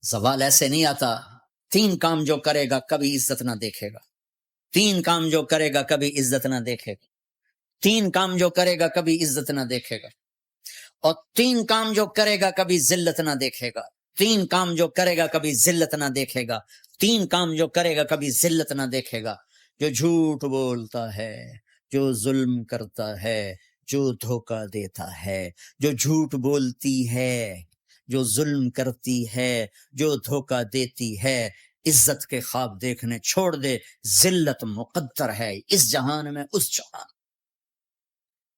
زوال ایسے نہیں آتا. 3 کام جو کرے گا کبھی عزت نہ دیکھے گا. 3 کام جو کرے گا کبھی عزت نہ دیکھے گا. 3 کام جو کرے گا کبھی عزت نہ دیکھے گا. اور 3 کام جو کرے گا کبھی ذلت نہ دیکھے گا. 3 کام جو کرے گا کبھی ذلت نہ دیکھے گا. 3 کام جو کرے گا کبھی ذلت نہ دیکھے گا. جو جھوٹ بولتا ہے، جو ظلم کرتا ہے، جو دھوکہ دیتا ہے. جو جھوٹ بولتی ہے، جو ظلم کرتی ہے، جو دھوکہ دیتی ہے، عزت کے خواب دیکھنے چھوڑ دے. ذلت مقدر ہے اس جہان میں اس جہان.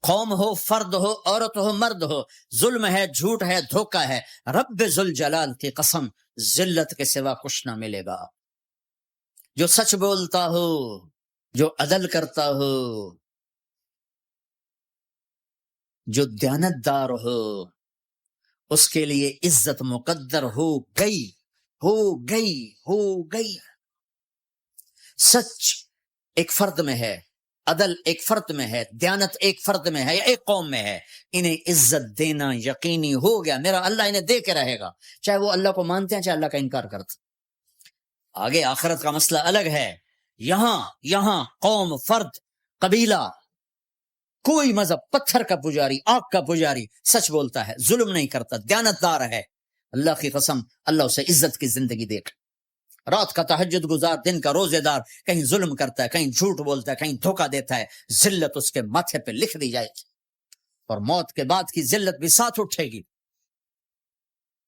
قوم ہو، فرد ہو، عورت ہو، مرد ہو، ظلم ہے، جھوٹ ہے، دھوکہ ہے، رب ذوالجلال کی قسم ذلت کے سوا کچھ نہ ملے گا. جو سچ بولتا ہو، جو عدل کرتا ہو، جو دیانتدار ہو، اس کے لیے عزت مقدر ہو گئی، ہو گئی، ہو گئی. سچ ایک فرد میں ہے، عدل ایک فرد میں ہے، دیانت ایک فرد میں ہے یا ایک قوم میں ہے. انہیں عزت دینا یقینی ہو گیا. میرا اللہ انہیں دے کے رہے گا، چاہے وہ اللہ کو مانتے ہیں چاہے اللہ کا انکار کرتے. آگے آخرت کا مسئلہ الگ ہے. یہاں قوم، فرد، قبیلہ، کوئی مذہب، پتھر کا پجاری، آگ کا پجاری سچ بولتا ہے، ظلم نہیں کرتا، دیانتدار ہے، اللہ کی قسم اللہ اسے عزت کی زندگی دے گا. رات کا تہجد گزار، دن کا روزے دار، کہیں ظلم کرتا ہے، کہیں جھوٹ بولتا ہے، کہیں دھوکہ دیتا ہے، ذلت اس کے ماتھے پہ لکھ دی جائے گی اور موت کے بعد کی ذلت بھی ساتھ اٹھے گی.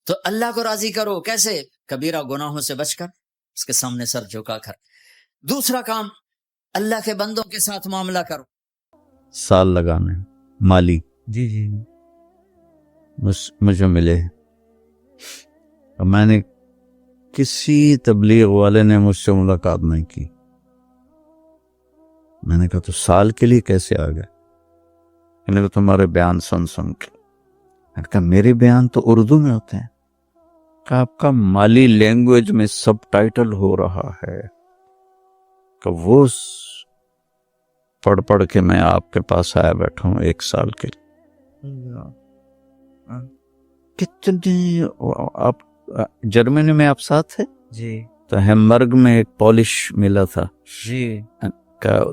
تو اللہ کو راضی کرو. کیسے؟ کبیرہ گناہوں سے بچ کر، اس کے سامنے سر جھکا کر. دوسرا کام، اللہ کے بندوں کے ساتھ معاملہ کرو. سال لگانے مالی جی جی مجھے ملے، اور میں نے کسی تبلیغ والے نے مجھ سے ملاقات نہیں کی. میں نے کہا تو سال کے لیے کیسے آ گئے؟ میں نے کہا تمہارے بیان سن کے. میں نے کہا میرے بیان تو اردو میں ہوتے ہیں. کہ آپ کا مالی لینگویج میں سب ٹائٹل ہو رہا ہے. کہ وہ پڑھ کے میں آپ کے پاس آیا بیٹھا ہوں 1 سال کے لیے. کتنی آپ جرمنی میں آپ ساتھ تھے؟ جی تو ہیمبرگ میں ایک پولش ملا تھا. جی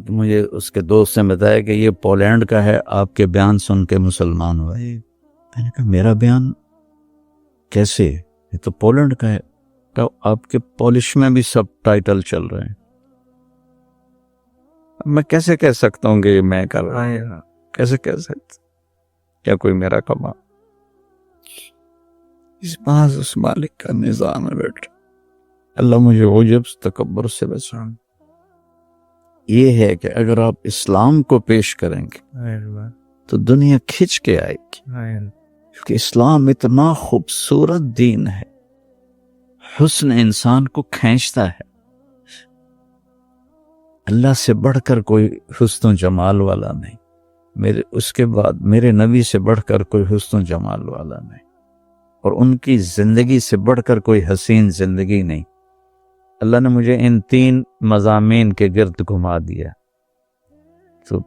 مجھے اس کے دوست نے بتایا کہ یہ پولینڈ کا ہے، آپ کے بیان سن کے مسلمان ہوا. میں نے کہا میرا بیان کیسے؟ یہ تو پولینڈ کا ہے. کہ آپ کے پولش میں بھی سب ٹائٹل چل رہے ہیں. میں کیسے کہہ سکتا ہوں کہ یہ میں کر رہا ہوں؟ کیسے کہہ سکتا؟ کیا کوئی میرا کما؟ اس بعض اس مالک کا نظام ہے بیٹا. اللہ مجھے عجب تکبر سے بچا. یہ ہے کہ اگر آپ اسلام کو پیش کریں گے تو دنیا کھچ کے آئے گی، کیونکہ اسلام اتنا خوبصورت دین ہے، حسن انسان کو کھینچتا ہے. اللہ سے بڑھ کر کوئی حسن و جمال والا نہیں، اس کے بعد میرے نبی سے بڑھ کر کوئی حسن و جمال والا نہیں، اور ان کی زندگی سے بڑھ کر کوئی حسین زندگی نہیں. اللہ نے مجھے ان 3 مضامین کے گرد گھما دیا. تو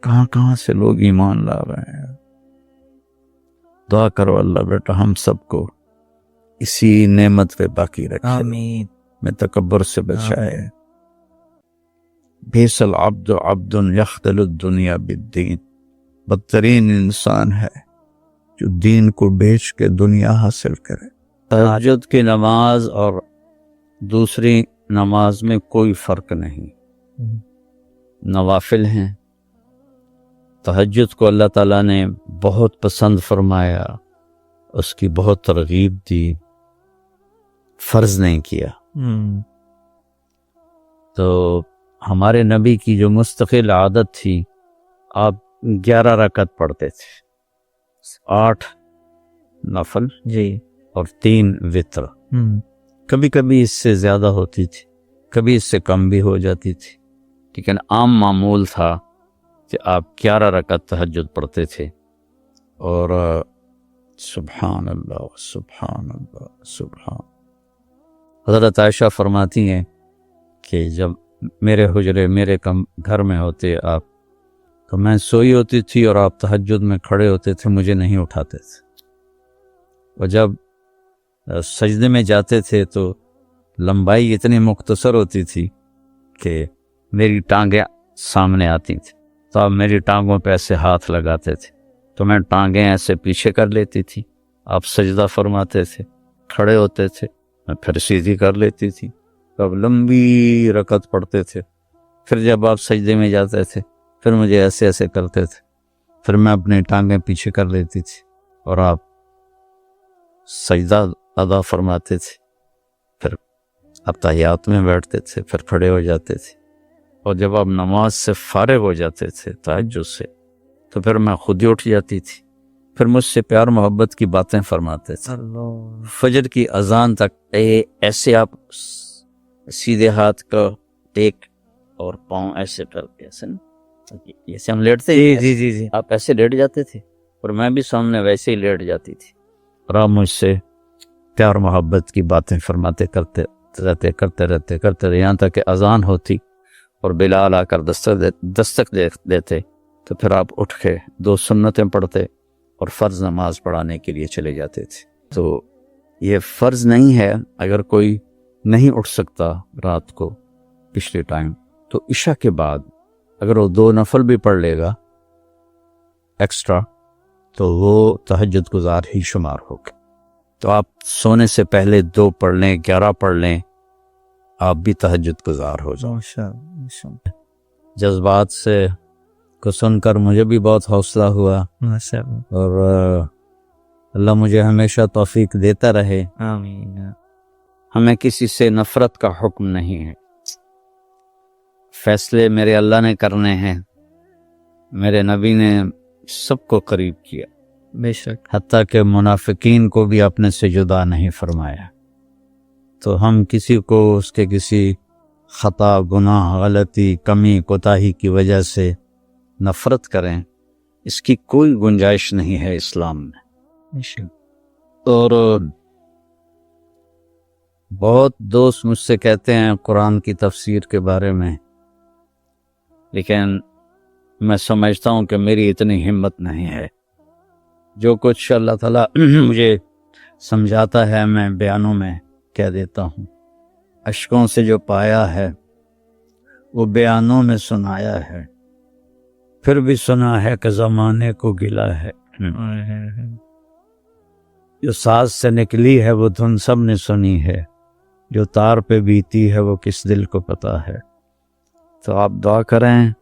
کہاں سے لوگ ایمان لا رہے ہیں. دعا کرو اللہ بیٹا ہم سب کو اسی نعمت پہ باقی رکھے، آمین. میں تکبر سے بچائے. بیس العبد عبد یخدل الدنیا بالدین. بدترین انسان ہے جو دین کو بیچ کے دنیا حاصل کرے. تہجد کی نماز اور دوسری نماز میں کوئی فرق نہیں، نوافل ہیں. تہجد کو اللہ تعالیٰ نے بہت پسند فرمایا، اس کی بہت ترغیب دی، فرض نہیں کیا. تو ہمارے نبی کی جو مستقل عادت تھی، آپ 11 رکعت پڑھتے تھے، 8 نفل جی اور 3 وتر. کبھی کبھی اس سے زیادہ ہوتی تھی، کبھی اس سے کم بھی ہو جاتی تھی، لیکن عام معمول تھا کہ آپ 11 رکعت تہجد پڑھتے تھے. اور سبحان اللہ سبحان اللہ سبحان. حضرت عائشہ فرماتی ہیں کہ جب میرے حجرے میرے گھر میں ہوتے آپ، تو میں سوئی ہوتی تھی اور آپ تہجد میں کھڑے ہوتے تھے، مجھے نہیں اٹھاتے تھے. اور جب سجدے میں جاتے تھے تو لمبائی اتنی مختصر ہوتی تھی کہ میری ٹانگیں سامنے آتی تھیں، تو آپ میری ٹانگوں پہ ایسے ہاتھ لگاتے تھے تو میں ٹانگیں ایسے پیچھے کر لیتی تھی، آپ سجدہ فرماتے تھے، کھڑے ہوتے تھے، میں پھر سیدھی کر لیتی تھی، تو اب لمبی رکعت پڑھتے تھے، پھر جب آپ سجدے میں جاتے تھے پھر مجھے ایسے ایسے کرتے تھے، پھر میں اپنی ٹانگیں پیچھے کر لیتی تھی اور آپ سجدہ ادا فرماتے تھے، پھر آپ تحیات میں بیٹھتے تھے، پھر کھڑے ہو جاتے تھے، اور جب آپ نماز سے فارغ ہو جاتے تھے تہجد سے تو پھر میں خود ہی اٹھ جاتی تھی، پھر مجھ سے پیار محبت کی باتیں فرماتے تھے، فجر کی اذان تک ایسے آپ سیدھے ہاتھ کا ٹیک اور پاؤں ایسے کر کے ایسے نا، جیسے ہم لیٹتے جی آپ ایسے لیٹ جاتے تھے اور میں بھی سامنے ویسے ہی لیٹ جاتی تھی، اور آپ مجھ سے پیار محبت کی باتیں فرماتے کرتے رہتے یہاں تک کہ اذان ہوتی اور بلال آ کر دستک دیتے تو پھر آپ اٹھ کے 2 سنتیں پڑھتے اور فرض نماز پڑھانے کے لیے چلے جاتے تھے۔ تو یہ فرض نہیں ہے، اگر کوئی نہیں اٹھ سکتا رات کو پچھلے ٹائم تو عشاء کے بعد اگر وہ 2 نفل بھی پڑھ لے گا ایکسٹرا تو وہ تہجد گزار ہی شمار ہوگا۔ تو آپ سونے سے پہلے 2 پڑھ لیں، 11 پڑھ لیں، آپ بھی تہجد گزار ہو جائیں۔ جذبات سے کو سن کر مجھے بھی بہت حوصلہ ہوا، اور اللہ مجھے ہمیشہ توفیق دیتا رہے۔ آمین۔ ہمیں کسی سے نفرت کا حکم نہیں ہے، فیصلے میرے اللہ نے کرنے ہیں، میرے نبی نے سب کو قریب کیا، بے شک، حتیٰ کہ منافقین کو بھی اپنے سے جدا نہیں فرمایا۔ تو ہم کسی کو اس کے کسی خطا، گناہ، غلطی، کمی، کوتاہی کی وجہ سے نفرت کریں، اس کی کوئی گنجائش نہیں ہے اسلام میں۔ اور بہت دوست مجھ سے کہتے ہیں قرآن کی تفسیر کے بارے میں، لیکن میں سمجھتا ہوں کہ میری اتنی ہمت نہیں ہے۔ جو کچھ اللہ تعالیٰ مجھے سمجھاتا ہے میں بیانوں میں کہہ دیتا ہوں، اشکوں سے جو پایا ہے وہ بیانوں میں سنایا ہے، پھر بھی سنا ہے کہ زمانے کو گلا ہے، جو ساز سے نکلی ہے وہ دھن سب نے سنی ہے، جو تار پہ بیتی ہے وہ کس دل کو پتا ہے۔ تو آپ دعا کریں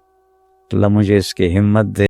کہ اللہ مجھے اس کی ہمت دے۔